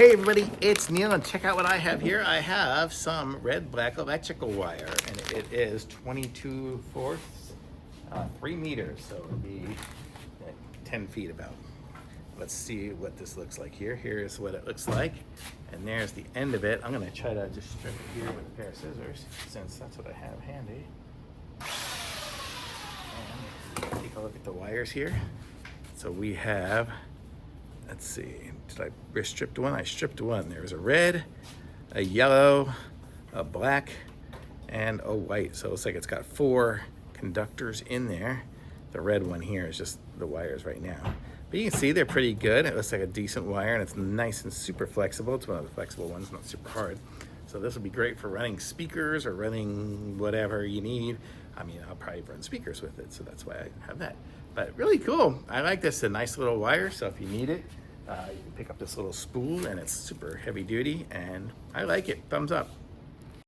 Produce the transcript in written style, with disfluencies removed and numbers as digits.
Hey everybody, it's Neil, and check out what I have here. I have some red black electrical wire, and it is 22/4, 3 meters, so it would be 10 feet about. Let's see what this looks like here. Here's what it looks like, and there's the end of it. I'm gonna try to just strip it here with a pair of scissors, since that's what I have handy. And take a look at the wires here. So we have, let's see, did I strip one? I stripped one. There's a red, a yellow, a black, and a white. So it looks like it's got 4 conductors in there. The red one here is just the wires right now. But you can see they're pretty good. It looks like a decent wire, and it's nice and super flexible. It's one of the flexible ones, not super hard. So this will be great for running speakers or running whatever you need. I mean, I'll probably run speakers with it, so that's why I have that. But really cool. I like this, a nice little wire, so if you need it, you can pick up this little spool, and it's super heavy duty, and I like it. Thumbs up.